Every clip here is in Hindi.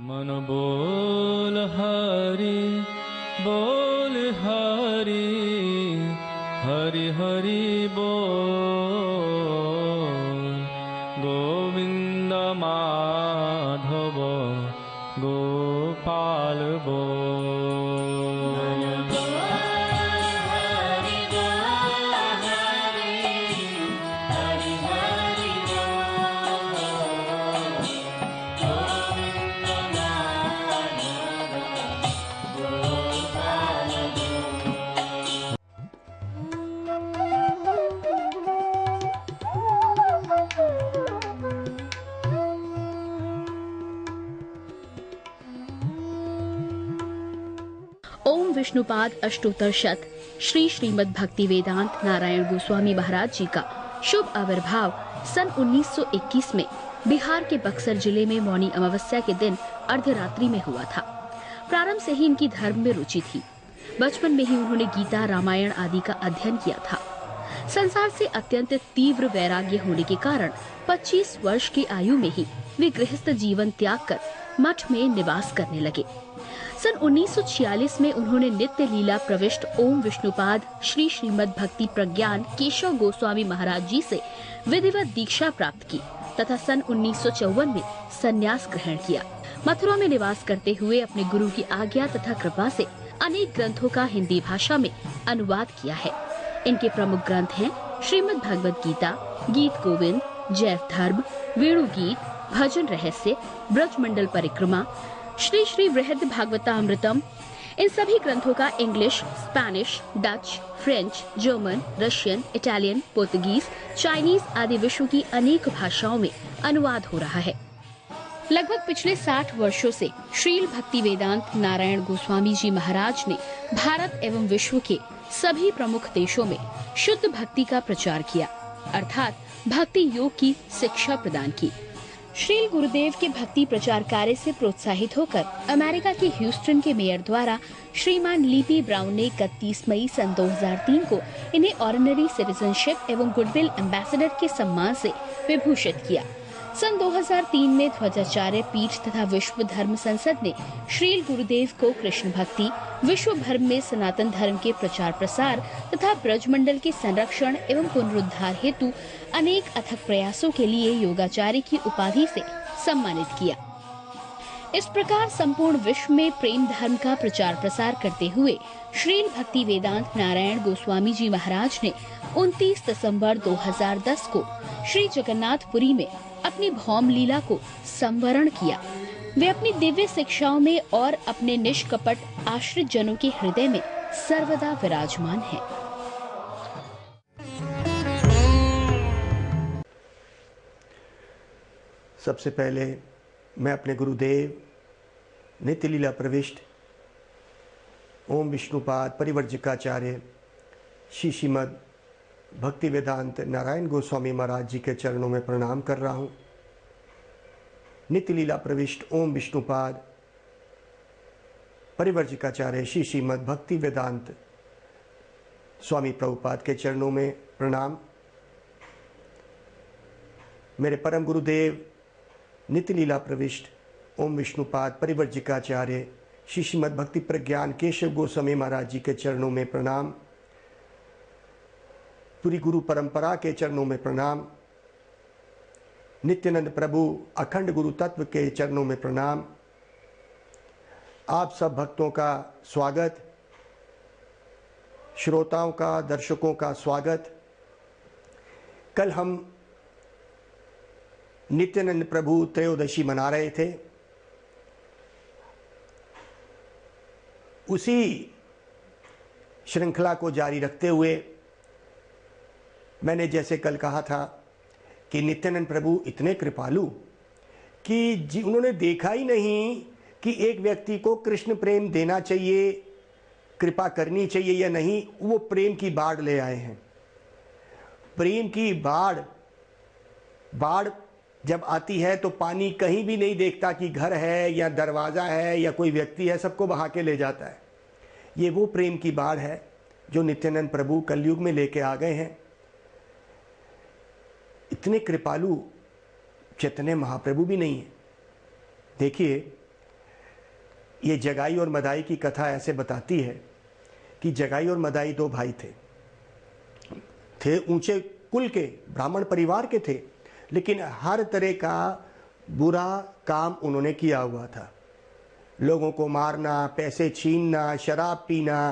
मन बोल हरि हरि हरि बोल। गोविंद माधव गोपाल बोल। ओम विष्णुपाद अष्टोत्तर शत श्री श्रीमद् भक्ति वेदांत नारायण गोस्वामी महाराज जी का शुभ आविर्भाव सन 1921 में बिहार के बक्सर जिले में मौनी अमावस्या के दिन अर्धरात्रि में हुआ था। प्रारंभ से ही इनकी धर्म में रुचि थी। बचपन में ही उन्होंने गीता रामायण आदि का अध्ययन किया था। संसार से अत्यंत तीव्र वैराग्य होने के कारण 25 वर्ष की आयु में ही वे गृहस्थ जीवन त्याग कर मठ में निवास करने लगे। सन 1946 में उन्होंने नित्य लीला प्रविष्ट ओम विष्णुपाद श्री श्रीमद् भक्ति प्रज्ञान केशव गोस्वामी महाराज जी से विधिवत दीक्षा प्राप्त की तथा सन 1954 में संन्यास ग्रहण किया। मथुरा में निवास करते हुए अपने गुरु की आज्ञा तथा कृपा से अनेक ग्रंथों का हिंदी भाषा में अनुवाद किया है। इनके प्रमुख ग्रंथ हैं श्रीमद् भगवद गीता, गीत गोविंद, जैव धर्म, वेणु गीत, भजन रहस्य, ब्रजमंडल परिक्रमा, श्री श्री बृहद भागवतामृतम। इन सभी ग्रंथों का English, Spanish, Dutch, French, German, Russian, Italian, Portuguese, Chinese आदि विश्व की अनेक भाषाओं में अनुवाद हो रहा है। लगभग पिछले 60 वर्षों से श्रील भक्ति वेदांत नारायण गोस्वामी जी महाराज ने भारत एवं विश्व के सभी प्रमुख देशों में शुद्ध भक्ति का प्रचार किया, अर्थात भक्ति योग की शिक्षा प्रदान की। श्रील गुरुदेव के भक्ति प्रचार कार्य से प्रोत्साहित होकर अमेरिका के ह्यूस्टन के मेयर द्वारा श्रीमान लीपी ब्राउन ने 31 मई सन 2003 को इन्हें ऑर्डिनरी सिटीजनशिप एवं गुडविल एम्बेसडर के सम्मान से विभूषित किया। सन 2003 में ध्वजाचार्य पीठ तथा विश्व धर्म संसद ने श्रील गुरुदेव को कृष्ण भक्ति, विश्व भर में सनातन धर्म के प्रचार प्रसार तथा ब्रजमंडल के संरक्षण एवं पुनरुद्धार हेतु अनेक अथक प्रयासों के लिए योगाचार्य की उपाधि से सम्मानित किया। इस प्रकार संपूर्ण विश्व में प्रेम धर्म का प्रचार प्रसार करते हुए श्रील भक्ति वेदांत नारायण गोस्वामी जी महाराज ने 29 दिसंबर 2010 को श्री जगन्नाथपुरी में अपनी भौम लीला को संवरण किया। वे अपनी दिव्य शिक्षाओं में और अपने निष्कपट आश्रित जनों के हृदय में सर्वदा विराजमान हैं। सबसे पहले मैं अपने गुरुदेव नित्य लीला प्रविष्ट ओम विष्णुपाद परिवर्जकाचार्य श्री श्रीमद् भक्ति वेदांत नारायण गोस्वामी महाराज जी के चरणों में प्रणाम कर रहा हूँ। नित्य लीला प्रविष्ट ओम विष्णुपाद परिवर्जकाचार्य श्री श्रीमद् भक्ति वेदांत स्वामी प्रभुपाद के चरणों में प्रणाम। मेरे परम गुरुदेव नित्य लीला प्रविष्ट ओम विष्णुपाद परिवर्जकाचार्य श्री श्रीमद् भक्ति प्रज्ञान केशव गोस्वामी महाराज जी के चरणों में प्रणाम। पूरी गुरु परंपरा के चरणों में प्रणाम। नित्यानंद प्रभु अखंड गुरु तत्व के चरणों में प्रणाम। आप सब भक्तों का स्वागत, श्रोताओं का, दर्शकों का स्वागत। कल हम नित्यानंद प्रभु त्रयोदशी मना रहे थे। उसी श्रृंखला को जारी रखते हुए मैंने जैसे कल कहा था कि नित्यानंद प्रभु इतने कृपालु कि उन्होंने देखा ही नहीं कि एक व्यक्ति को कृष्ण प्रेम देना चाहिए, कृपा करनी चाहिए या नहीं, वो प्रेम की बाढ़ ले आए हैं। प्रेम की बाढ़ जब आती है तो पानी कहीं भी नहीं देखता कि घर है या दरवाज़ा है या कोई व्यक्ति है, सबको बहा के ले जाता है। ये वो प्रेम की बाढ़ है जो नित्यानंद प्रभु कलयुग में लेके आ गए हैं। इतने कृपालु चैतन्य महाप्रभु भी नहीं है। देखिए, ये जगाई और मदाई की कथा ऐसे बताती है कि जगाई और मदाई दो भाई थे ऊंचे कुल के, ब्राह्मण परिवार के थे, लेकिन हर तरह का बुरा काम उन्होंने किया हुआ था। लोगों को मारना, पैसे छीनना, शराब पीना,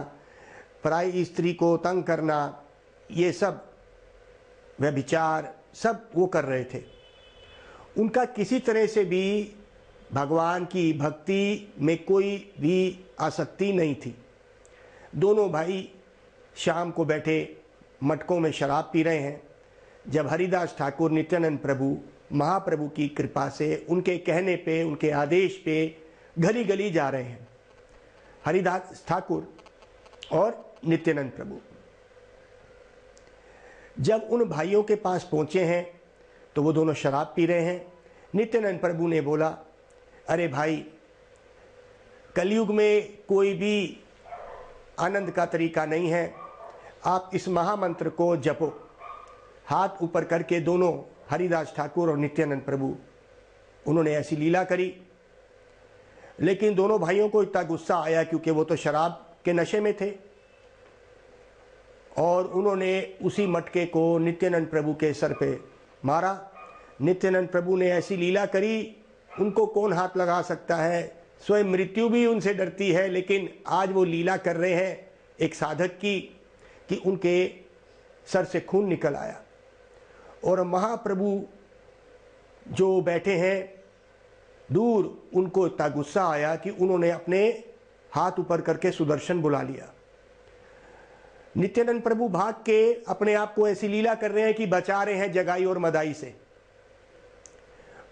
पराई स्त्री को तंग करना, ये सब व्यभिचार सब वो कर रहे थे। उनका किसी तरह से भी भगवान की भक्ति में कोई भी आसक्ति नहीं थी। दोनों भाई शाम को बैठे मटकों में शराब पी रहे हैं, जब हरिदास ठाकुर नित्यानंद प्रभु महाप्रभु की कृपा से, उनके कहने पे, उनके आदेश पे गली गली जा रहे हैं। हरिदास ठाकुर और नित्यानंद प्रभु जब उन भाइयों के पास पहुंचे हैं तो वो दोनों शराब पी रहे हैं। नित्यानंद प्रभु ने बोला, अरे भाई, कलयुग में कोई भी आनंद का तरीका नहीं है, आप इस महामंत्र को जपो। हाथ ऊपर करके दोनों हरिदास ठाकुर और नित्यानंद प्रभु उन्होंने ऐसी लीला करी। लेकिन दोनों भाइयों को इतना गुस्सा आया क्योंकि वो तो शराब के नशे में थे, और उन्होंने उसी मटके को नित्यानंद प्रभु के सर पे मारा। नित्यानंद प्रभु ने ऐसी लीला करी, उनको कौन हाथ लगा सकता है, स्वयं मृत्यु भी उनसे डरती है, लेकिन आज वो लीला कर रहे हैं एक साधक की कि उनके सर से खून निकल आया। और महाप्रभु जो बैठे हैं दूर, उनको इतना गुस्सा आया कि उन्होंने अपने हाथ ऊपर करके सुदर्शन बुला लिया। नित्यानंद प्रभु भाग के अपने आप को ऐसी लीला कर रहे हैं कि बचा रहे हैं जगाई और मदाई से,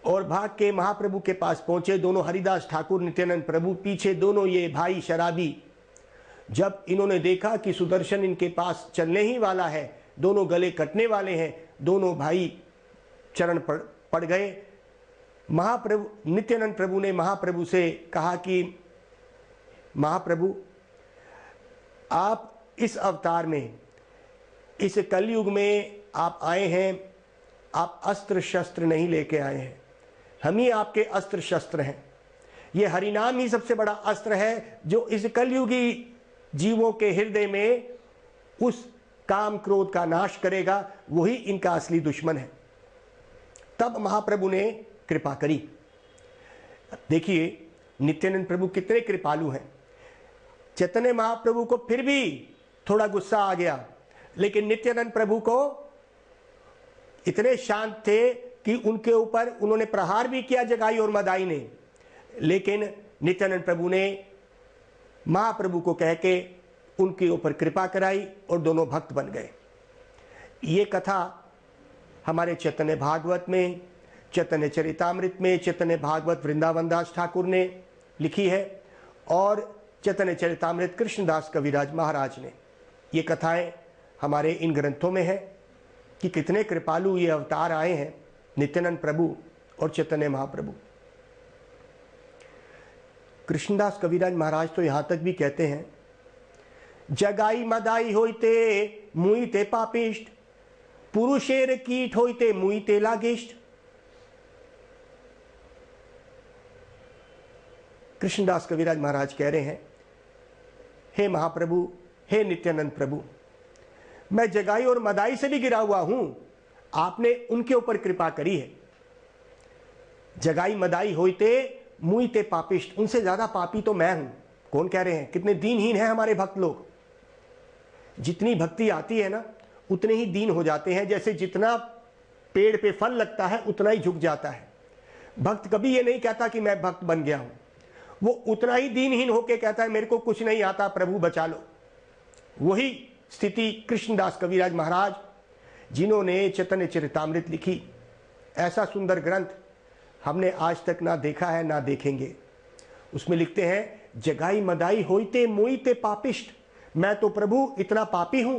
और भाग के महाप्रभु के पास पहुंचे। दोनों हरिदास ठाकुर, नित्यानंद प्रभु, पीछे दोनों ये भाई शराबी। जब इन्होंने देखा कि सुदर्शन इनके पास चलने ही वाला है, दोनों गले कटने वाले हैं, दोनों भाई चरण पड़ गए। महाप्रभु नित्यानंद प्रभु ने महाप्रभु से कहा कि महाप्रभु, आप इस अवतार में, इस कलयुग में आप आए हैं, आप अस्त्र शस्त्र नहीं लेके आए हैं, हम ही आपके अस्त्र शस्त्र हैं। ये हरिनाम ही सबसे बड़ा अस्त्र है जो इस कलयुगी जीवों के हृदय में उस काम क्रोध का नाश करेगा, वही इनका असली दुश्मन है। तब महाप्रभु ने कृपा करी। देखिए नित्यानंद प्रभु कितने कृपालु हैं। चैतन्य महाप्रभु को फिर भी थोड़ा गुस्सा आ गया, लेकिन नित्यानंद प्रभु को इतने शांत थे कि उनके ऊपर उन्होंने प्रहार भी किया जगाई और मदाई ने, लेकिन नित्यानंद प्रभु ने महाप्रभु को कह के उनके ऊपर कृपा कराई और दोनों भक्त बन गए। ये कथा हमारे चैतन्य भागवत में, चैतन्य चरितामृत में चैतन्य भागवत वृंदावन दास ठाकुर ने लिखी है, और चैतन्य चरितामृत कृष्णदास कविराज महाराज ने। ये कथाएं हमारे इन ग्रंथों में है कि कितने कृपालु ये अवतार आए हैं, नित्यानंद प्रभु और चैतन्य महाप्रभु। कृष्णदास कविराज महाराज तो यहां तक भी कहते हैं, जगाई मदाई होइते मुईते पापिष्ट, पुरुषेर कीट होइते मुईते लागिष्ट। कृष्णदास कविराज महाराज कह रहे हैं, हे महाप्रभु, हे नित्यानंद प्रभु, मैं जगाई और मदाई से भी गिरा हुआ हूं, आपने उनके ऊपर कृपा करी है। जगाई मदाई होइते मुईते पापिष्ट, उनसे ज्यादा पापी तो मैं हूं। कौन कह रहे हैं? कितने दीनहीन हैं हमारे भक्त लोग। जितनी भक्ति आती है ना, उतने ही दीन हो जाते हैं। जैसे जितना पेड़ पे फल लगता है उतना ही झुक जाता है। भक्त कभी ये नहीं कहता कि मैं भक्त बन गया हूं, वो उतना ही दीनहीन होकर कहता है मेरे को कुछ नहीं आता, प्रभु बचा लो। वही स्थिति कृष्णदास कविराज महाराज, जिन्होंने चैतन्य चरितामृत लिखी, ऐसा सुंदर ग्रंथ हमने आज तक ना देखा है ना देखेंगे। उसमें लिखते हैं, जगाई मदाई होइते मोइते पापिष्ट, मैं तो प्रभु इतना पापी हूं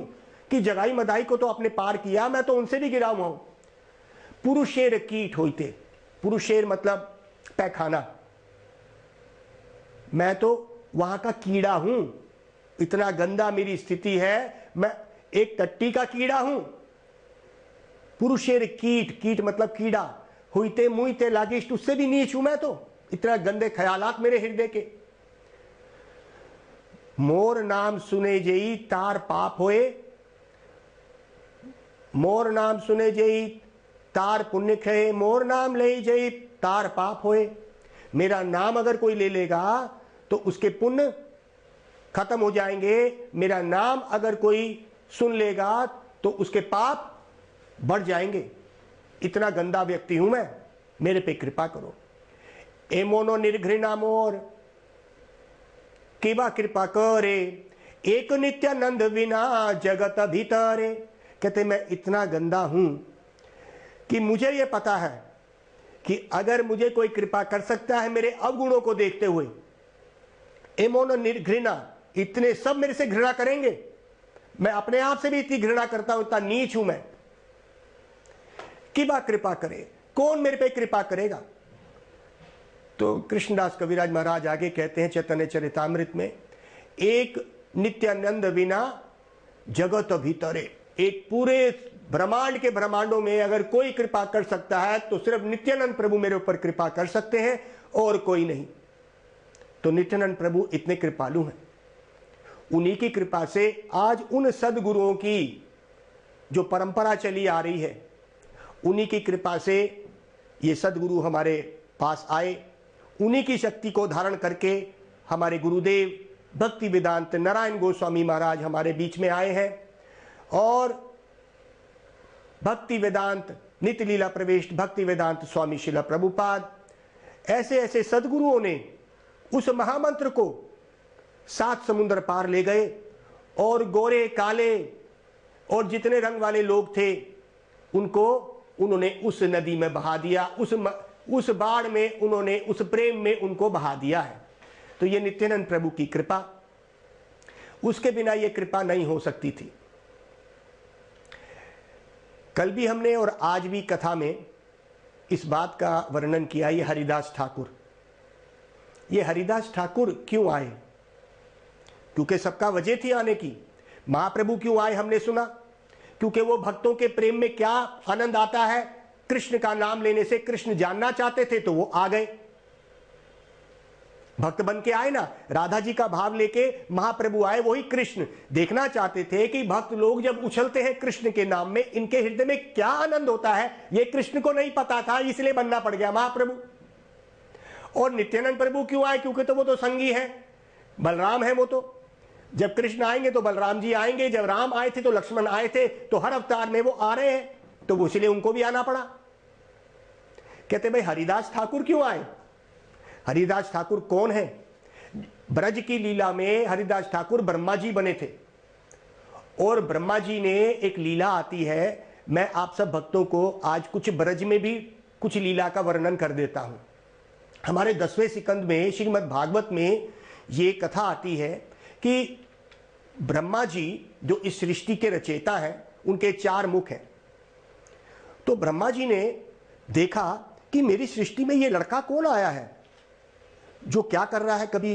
कि जगाई मदाई को तो आपने पार किया, मैं तो उनसे भी गिरा हुआ हूं। पुरुषेर कीट होइते, पुरुषेर मतलब पैखाना, मैं तो वहां का कीड़ा हूं, इतना गंदा मेरी स्थिति है, मैं एक टट्टी का कीड़ा हूं। पुरुषेर कीट, कीट मतलब कीड़ा, हुईते मुईते लागिष्ट, उससे भी नीच हूं मैं तो, इतना गंदे ख्यालात मेरे हृदय के। मोर नाम सुने जेई तार पाप होए, मोर नाम सुने जेई तार पुण्य खे, मोर नाम ले जेई तार पाप होए। मेरा नाम अगर कोई ले लेगा तो उसके पुण्य खत्म हो जाएंगे, मेरा नाम अगर कोई सुन लेगा तो उसके पाप बढ़ जाएंगे। इतना गंदा व्यक्ति हूं मैं, मेरे पे कृपा करो। ए मोनो निर्घृणा मोर किबा कृपा करे, एक नित्यानंद विना जगत भीतरे। कहते मैं इतना गंदा हूं कि मुझे यह पता है कि अगर मुझे कोई कृपा कर सकता है मेरे अवगुणों को देखते हुए, ए मोनो निर्घृणा, इतने सब मेरे से घृणा करेंगे, मैं अपने आप से भी इतनी घृणा करता हूं, इतना नीच हूं मैं। किबा कृपा करे, कौन मेरे पे कृपा करेगा? तो कृष्णदास कविराज महाराज आगे कहते हैं चैतन्य चरितामृत में, एक नित्यानंद विना जगत भीतरे। एक पूरे ब्रह्मांड के ब्रह्मांडों में अगर कोई कृपा कर सकता है तो सिर्फ नित्यानंद प्रभु मेरे ऊपर कृपा कर सकते हैं और कोई नहीं। तो नित्यानंद प्रभु इतने कृपालु हैं, उन्हीं की कृपा से आज उन सदगुरुओं की जो परंपरा चली आ रही है, उन्हीं की कृपा से ये सदगुरु हमारे पास आए। उन्हीं की शक्ति को धारण करके हमारे गुरुदेव भक्ति वेदांत नारायण गोस्वामी महाराज हमारे बीच में आए हैं और भक्ति वेदांत नित्य लीला प्रविष्ट भक्ति वेदांत स्वामी शिला प्रभुपाद, ऐसे ऐसे सदगुरुओं ने उस महामंत्र को 7 समुद्र पार ले गए और गोरे काले और जितने रंग वाले लोग थे उनको उन्होंने उस नदी में बहा दिया, उस बाढ़ में उन्होंने, उस प्रेम में उनको बहा दिया है। तो ये नित्यानंद प्रभु की कृपा, उसके बिना ये कृपा नहीं हो सकती थी। कल भी हमने और आज भी कथा में इस बात का वर्णन किया। ये हरिदास ठाकुर, ये हरिदास ठाकुर क्यों आए? क्योंकि सबका वजह थी आने की। महाप्रभु क्यों आए हमने सुना, क्योंकि वो भक्तों के प्रेम में क्या आनंद आता है, कृष्ण का नाम लेने से कृष्ण जानना चाहते थे तो वो आ गए, भक्त बन के आए ना। राधा जी का भाव लेके महाप्रभु आए, वही कृष्ण देखना चाहते थे कि भक्त लोग जब उछलते हैं कृष्ण के नाम में, इनके हृदय में क्या आनंद होता है। ये कृष्ण को नहीं पता था, इसलिए बनना पड़ गया महाप्रभु। और नित्यानंद प्रभु क्यों आए? क्योंकि तो वो तो संगी है, बलराम है। वो तो जब कृष्ण आएंगे तो बलराम जी आएंगे, जब राम आए थे तो लक्ष्मण आए थे, तो हर अवतार में वो आ रहे हैं, तो वो इसलिए उनको भी आना पड़ा। कहते भाई हरिदास ठाकुर क्यों आए? हरिदास ठाकुर कौन है? ब्रज की लीला में हरिदास ठाकुर ब्रह्मा जी बने थे और ब्रह्मा जी ने एक लीला आती है, मैं आप सब भक्तों को आज कुछ ब्रज में भी कुछ लीला का वर्णन कर देता हूं। हमारे 10वें सिकंद में श्रीमद् भागवत में ये कथा आती है कि ब्रह्मा जी जो इस सृष्टि के रचयिता हैं, उनके 4 मुख हैं। तो ब्रह्मा जी ने देखा कि मेरी सृष्टि में ये लड़का कौन आया है जो क्या कर रहा है, कभी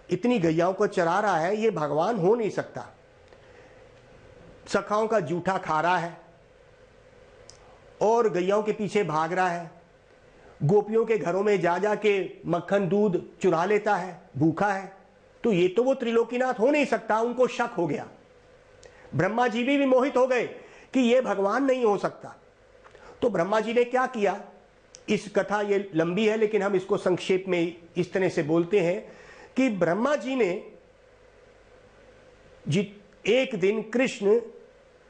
इतनी गैयाओं को चरा रहा है, ये भगवान हो नहीं सकता। सखाओं का जूठा खा रहा है और गैयाओं के पीछे भाग रहा है, गोपियों के घरों में जा जा के मक्खन दूध चुरा लेता है, भूखा है, तो ये तो वो त्रिलोकीनाथ हो नहीं सकता। उनको शक हो गया, ब्रह्मा जी भी मोहित हो गए कि ये भगवान नहीं हो सकता। तो ब्रह्मा जी ने क्या किया, इस कथा ये लंबी है लेकिन हम इसको संक्षेप में इस तरह से बोलते हैं कि ब्रह्मा जी ने एक दिन कृष्ण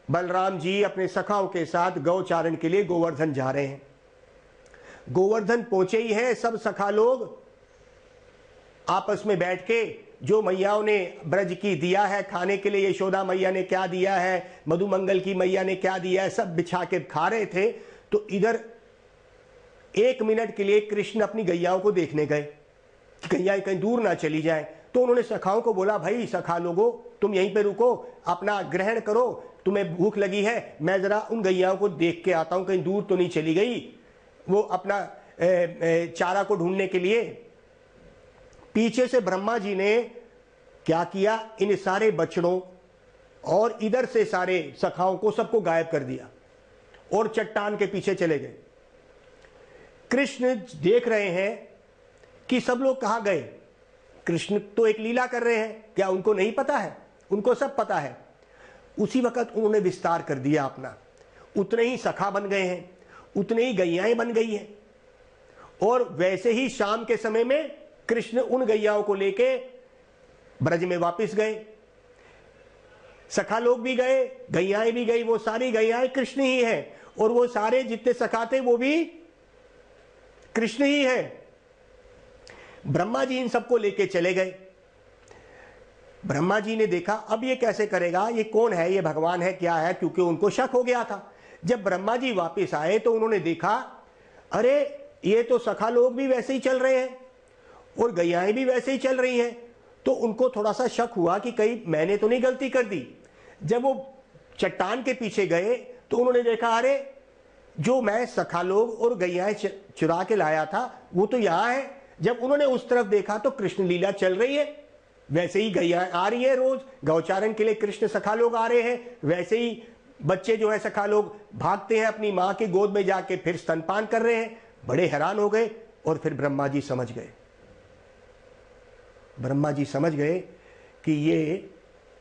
बलराम जी अपने सखाओं के साथ गौचारण के लिए गोवर्धन जा रहे हैं। गोवर्धन पहुंचे ही हैं, सब सखा लोग आपस में बैठ के जो मैयाओं ने ब्रज की दिया है खाने के लिए, यशोदा मैया ने क्या दिया है, मधुमंगल की मैया ने क्या दिया है, सब बिछा के खा रहे थे। तो इधर 1 मिनट के लिए कृष्ण अपनी गैयाओं को देखने गए कि गैया कहीं दूर ना चली जाए। तो उन्होंने सखाओं को बोला, भाई सखा लोगो तुम यहीं पे रुको, अपना ग्रहण करो, तुम्हें भूख लगी है, मैं जरा उन गैयाओं को देख के आता हूं कहीं दूर तो नहीं चली गई, वो अपना चारा को ढूंढने के लिए। पीछे से ब्रह्मा जी ने क्या किया, इन सारे बछड़ों और इधर से सारे सखाओं को सबको गायब कर दिया और चट्टान के पीछे चले गए। कृष्ण देख रहे हैं कि सब लोग कहां गए, कृष्ण तो एक लीला कर रहे हैं, क्या उनको नहीं पता है? उनको सब पता है। उसी वक्त उन्होंने विस्तार कर दिया अपना, उतने ही सखा बन गए हैं, उतने ही गैयाएं बन गई हैं। और वैसे ही शाम के समय में कृष्ण उन गैयाओं को लेके ब्रज में वापस गए। सखा लोग भी गए, गैयाएं भी गई, वो सारी गैयाएं कृष्ण ही हैं, और वो सारे जितने सखा थे वो भी कृष्ण ही हैं। ब्रह्मा जी इन सबको लेके चले गए। ब्रह्मा जी ने देखा अब ये कैसे करेगा, ये कौन है, ये भगवान है क्या है, क्योंकि उनको शक हो गया था। जब ब्रह्मा जी वापस आए तो उन्होंने देखा अरे ये तो सखा लोग भी वैसे ही चल रहे हैं और गैयाएं भी वैसे ही चल रही हैं। तो उनको थोड़ा सा शक हुआ कि कहीं मैंने तो नहीं गलती कर दी। जब वो चट्टान के पीछे गए तो उन्होंने देखा अरे जो मैं सखा लोग और गैयाएं चुरा के लाया था वो तो यहाँ है। जब उन्होंने उस तरफ देखा तो कृष्ण लीला चल रही है, वैसे ही गैयाएं आ रही है, रोज गौचारण के लिए कृष्ण सखा लोग आ रहे हैं, वैसे ही बच्चे जो है सखा लोग भागते हैं अपनी मां के गोद में जाके फिर स्तनपान कर रहे हैं। बड़े हैरान हो गए और फिर ब्रह्मा जी समझ गए। ब्रह्मा जी समझ गए कि ये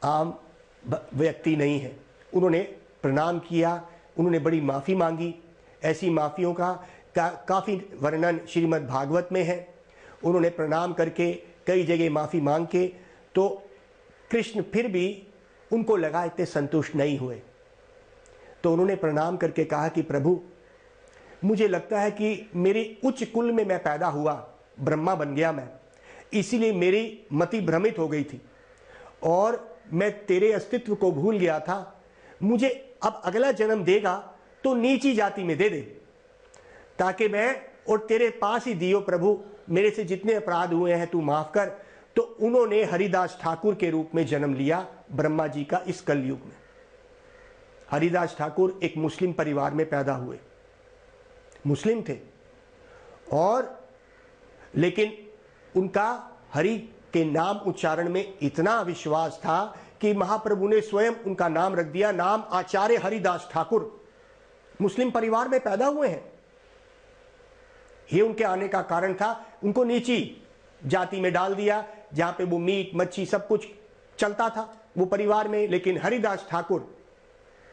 आम व्यक्ति नहीं है। उन्होंने प्रणाम किया, उन्होंने बड़ी माफ़ी मांगी। ऐसी माफ़ियों का काफ़ी वर्णन श्रीमद् भागवत में है। उन्होंने प्रणाम करके कई जगह माफ़ी मांग के, तो कृष्ण फिर भी उनको लगा इतने संतुष्ट नहीं हुए। तो उन्होंने प्रणाम करके कहा कि प्रभु मुझे लगता है कि मेरी उच्च कुल में मैं पैदा हुआ, ब्रह्मा बन गया मैं, इसीलिए मेरी मति भ्रमित हो गई थी और मैं तेरे अस्तित्व को भूल गया था। मुझे अब अगला जन्म देगा तो नीची जाति में दे दे, ताकि मैं और तेरे पास ही दियो प्रभु, मेरे से जितने अपराध हुए हैं तू माफ कर। तो उन्होंने हरिदास ठाकुर के रूप में जन्म लिया ब्रह्मा जी का इस कलयुग में। हरिदास ठाकुर एक मुस्लिम परिवार में पैदा हुए, मुस्लिम थे, और लेकिन उनका हरि के नाम उच्चारण में इतना विश्वास था कि महाप्रभु ने स्वयं उनका नाम रख दिया, नाम आचार्य हरिदास ठाकुर। मुस्लिम परिवार में पैदा हुए हैं, ये उनके आने का कारण था। उनको नीची जाति में डाल दिया जहां पे वो मीट मच्छी सब कुछ चलता था वो परिवार में। लेकिन हरिदास ठाकुर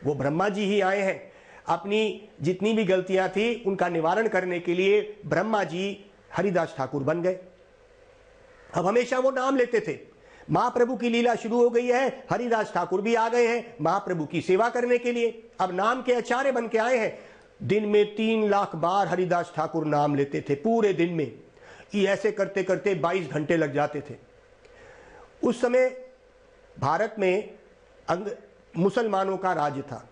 वो ब्रह्मा जी ही आए हैं, अपनी जितनी भी गलतियां थी उनका निवारण करने के लिए ब्रह्मा जी हरिदास ठाकुर बन गए। अब हमेशा वो नाम लेते थे। महाप्रभु की लीला शुरू हो गई है, हरिदास ठाकुर भी आ गए हैं महाप्रभु की सेवा करने के लिए। अब नाम के आचार्य बन के आए हैं। दिन में 3 लाख बार हरिदास ठाकुर नाम लेते थे पूरे दिन में। ये ऐसे करते करते 22 घंटे लग जाते थे। उस समय भारत में मुसलमानों का राज्य था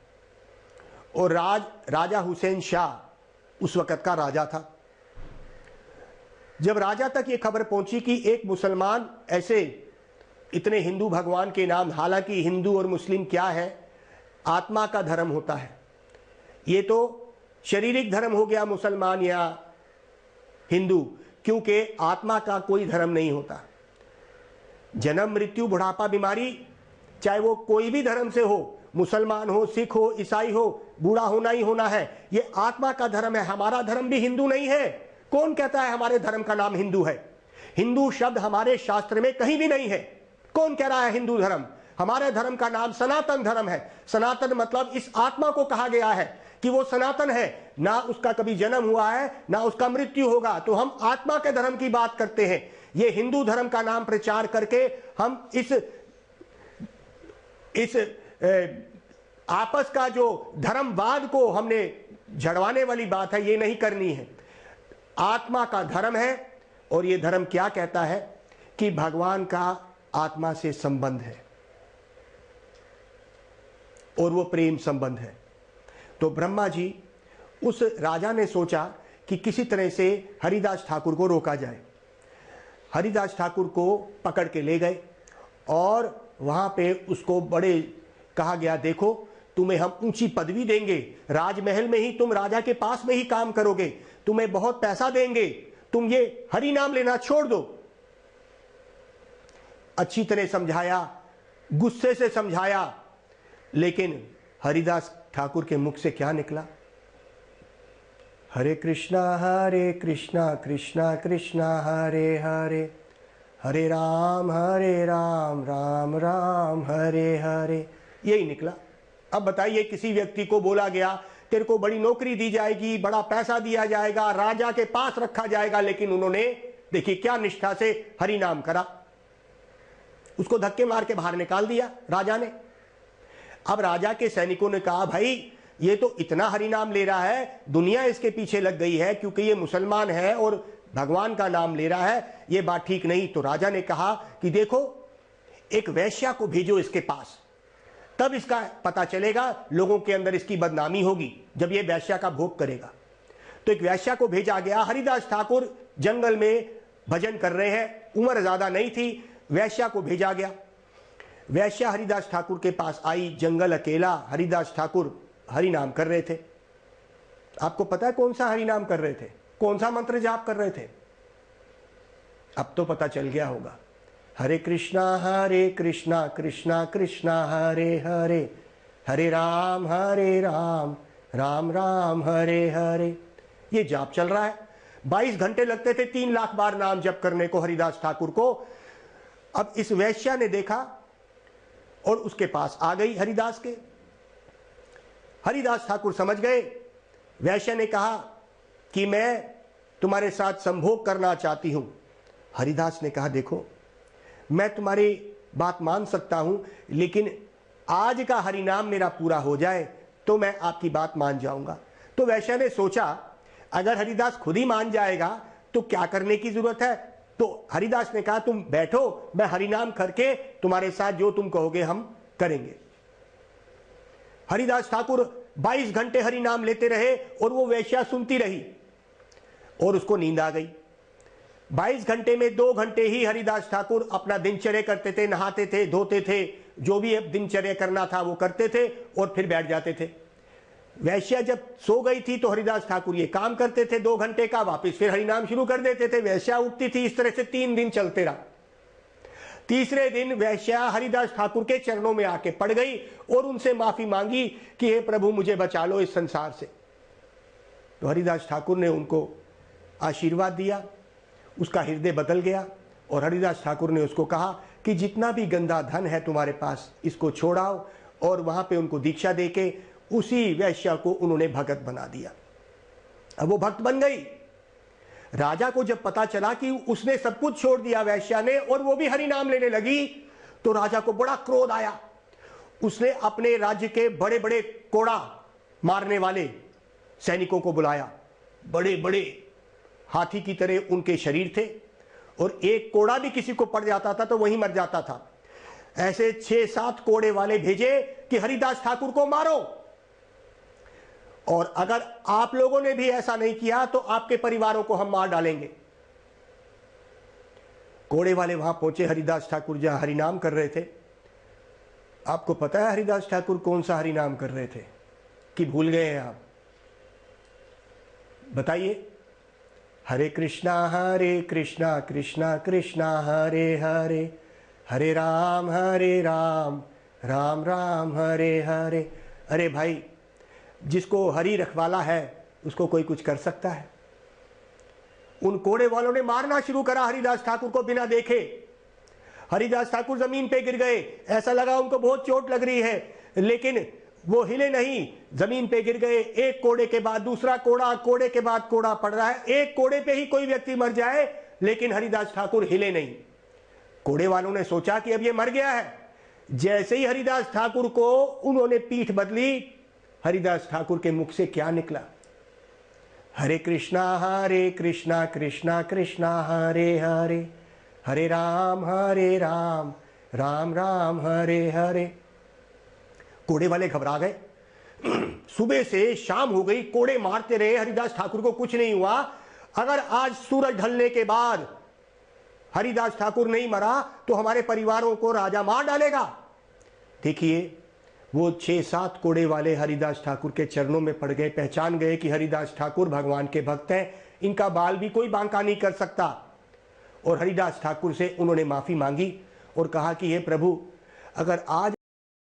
और राजा हुसैन शाह उस वक़्त का राजा था। जब राजा तक ये खबर पहुंची कि एक मुसलमान ऐसे इतने हिंदू भगवान के नाम, हालांकि हिंदू और मुस्लिम क्या है, आत्मा का धर्म होता है। ये तो शारीरिक धर्म हो गया मुसलमान या हिंदू, क्योंकि आत्मा का कोई धर्म नहीं होता। जन्म मृत्यु बुढ़ापा बीमारी, चाहे वो कोई भी धर्म से हो, मुसलमान हो, सिख हो, ईसाई हो, बूढ़ा होना ही होना है। ये आत्मा का धर्म है। हमारा धर्म भी हिंदू नहीं है। कौन कहता है हमारे धर्म का नाम हिंदू है? हिंदू शब्द हमारे शास्त्र में कहीं भी नहीं है। कौन कह रहा है हिंदू धर्म? हमारे धर्म का नाम सनातन धर्म है। सनातन मतलब इस आत्मा को कहा गया है कि वो सनातन है, ना उसका कभी जन्म हुआ है ना उसका मृत्यु होगा। तो हम आत्मा के धर्म की बात करते हैं। ये हिंदू धर्म का नाम प्रचार करके हम इस आपस का जो धर्मवाद को हमने झड़वाने वाली बात है, ये नहीं करनी है। आत्मा का धर्म है और ये धर्म क्या कहता है कि भगवान का आत्मा से संबंध है और वो प्रेम संबंध है। तो ब्रह्मा जी, उस राजा ने सोचा कि किसी तरह से हरिदास ठाकुर को रोका जाए। हरिदास ठाकुर को पकड़ के ले गए और वहां पे उसको बड़े कहा गया, देखो तुम्हें हम ऊंची पदवी देंगे, राजमहल में ही तुम राजा के पास में ही काम करोगे, तुम्हें बहुत पैसा देंगे, तुम ये हरि नाम लेना छोड़ दो। अच्छी तरह समझाया, गुस्से से समझाया, लेकिन हरिदास ठाकुर के मुख से क्या निकला? हरे कृष्णा कृष्णा कृष्णा हरे हरे, हरे राम राम राम हरे हरे, यही निकला। अब बताइए, किसी व्यक्ति को बोला गया तेरे को बड़ी नौकरी दी जाएगी, बड़ा पैसा दिया जाएगा, राजा के पास रखा जाएगा, लेकिन उन्होंने देखिए क्या निष्ठा से हरि नाम करा, उसको धक्के मार के बाहर निकाल दिया राजा ने। अब राजा के सैनिकों ने कहा भाई ये तो इतना हरि नाम ले रहा है, दुनिया इसके पीछे लग गई है क्योंकि ये मुसलमान है और भगवान का नाम ले रहा है, ये बात ठीक नहीं। तो राजा ने कहा कि देखो एक वैश्या को भेजो इसके पास, तब इसका पता चलेगा, लोगों के अंदर इसकी बदनामी होगी जब ये वैश्या का भोग करेगा। तो एक वैश्या को भेजा गया। हरिदास ठाकुर जंगल में भजन कर रहे हैं, उम्र ज्यादा नहीं थी, वैश्या को भेजा गया। वैश्या हरिदास ठाकुर के पास आई, जंगल अकेला, हरिदास ठाकुर हरि नाम कर रहे थे। आपको पता है कौन सा हरि नाम कर रहे थे, कौन सा मंत्र जाप कर रहे थे? अब तो पता चल गया होगा। हरे कृष्णा कृष्णा कृष्णा हरे हरे, हरे राम राम राम हरे हरे, ये जाप चल रहा है। 22 घंटे लगते थे 3 लाख बार नाम जप करने को हरिदास ठाकुर को। अब इस वैश्या ने देखा और उसके पास आ गई हरिदास के। हरिदास ठाकुर समझ गए। वैश्या ने कहा कि मैं तुम्हारे साथ संभोग करना चाहती हूं। हरिदास ने कहा देखो मैं तुम्हारी बात मान सकता हूं, लेकिन आज का हरिनाम मेरा पूरा हो जाए तो मैं आपकी बात मान जाऊंगा। तो वैश्या ने सोचा अगर हरिदास खुद ही मान जाएगा तो क्या करने की जरूरत है। तो हरिदास ने कहा तुम बैठो, मैं हरिनाम करके तुम्हारे साथ जो तुम कहोगे हम करेंगे। हरिदास ठाकुर 22 घंटे हरि नाम लेते रहे और वो वैश्या सुनती रही और उसको नींद आ गई। 22 घंटे में 2 घंटे ही हरिदास ठाकुर अपना दिनचर्या करते थे, नहाते थे, धोते थे, जो भी दिनचर्या करना था वो करते थे और फिर बैठ जाते थे। वैश्या जब सो गई थी तो हरिदास ठाकुर ये काम करते थे 2 घंटे का, वापस फिर हरिनाम शुरू कर देते थे। वैश्या उठती थी, इस तरह से 3 दिन चलते रहा। तीसरे दिन वैश्या हरिदास ठाकुर के चरणों में आके पड़ गई और उनसे माफी मांगी कि हे प्रभु मुझे बचा लो इस संसार से। तो हरिदास ठाकुर ने उनको आशीर्वाद दिया, उसका हृदय बदल गया और हरिदास ठाकुर ने उसको कहा कि जितना भी गंदा धन है तुम्हारे पास इसको छोड़ाओ, और वहां पे उनको दीक्षा देके उसी वैश्या को उन्होंने भगत बना दिया। अब वो भक्त बन गई। राजा को जब पता चला कि उसने सब कुछ छोड़ दिया वैश्या ने और वो भी हरि नाम लेने लगी, तो राजा को बड़ा क्रोध आया। उसने अपने राज्य के बड़े बड़े कोड़ा मारने वाले सैनिकों को बुलाया। बड़े बड़े हाथी की तरह उनके शरीर थे और एक कोड़ा भी किसी को पड़ जाता था तो वहीं मर जाता था। ऐसे 6-7 कोड़े वाले भेजे कि हरिदास ठाकुर को मारो, और अगर आप लोगों ने भी ऐसा नहीं किया तो आपके परिवारों को हम मार डालेंगे। कोड़े वाले वहां पहुंचे हरिदास ठाकुर जहां हरिनाम कर रहे थे। आपको पता है हरिदास ठाकुर कौन सा हरिनाम कर रहे थे कि भूल गए हैं आप? बताइए। हरे कृष्णा कृष्णा कृष्णा हरे हरे, हरे राम राम राम हरे हरे। अरे भाई, जिसको हरि रखवाला है उसको कोई कुछ कर सकता है? उन कोड़े वालों ने मारना शुरू करा हरिदास ठाकुर को बिना देखे। हरिदास ठाकुर जमीन पे गिर गए। ऐसा लगा उनको बहुत चोट लग रही है, लेकिन वो हिले नहीं, जमीन पे गिर गए। एक कोड़े के बाद दूसरा कोड़ा, कोड़े के बाद कोड़ा पड़ रहा है। एक कोड़े पे ही कोई व्यक्ति मर जाए, लेकिन हरिदास ठाकुर हिले नहीं। कोड़े वालों ने सोचा कि अब ये मर गया है। जैसे ही हरिदास ठाकुर को उन्होंने पीठ बदली, हरिदास ठाकुर के मुख से क्या निकला? हरे कृष्णा कृष्णा कृष्णा हरे हरे, हरे राम राम राम हरे हरे। कोड़े वाले घबरा गए। सुबह से शाम हो गई, कोड़े मारते रहे, हरिदास ठाकुर को कुछ नहीं हुआ। अगर आज सूरज ढलने के बाद हरिदास ठाकुर नहीं मरा तो हमारे परिवारों को राजा मार डालेगा। देखिए, वो 6-7 कोड़े वाले हरिदास ठाकुर के चरणों में पड़ गए, पहचान गए कि हरिदास ठाकुर भगवान के भक्त हैं, इनका बाल भी कोई बांका नहीं कर सकता। और हरिदास ठाकुर से उन्होंने माफी मांगी और कहा कि हे प्रभु, अगर आज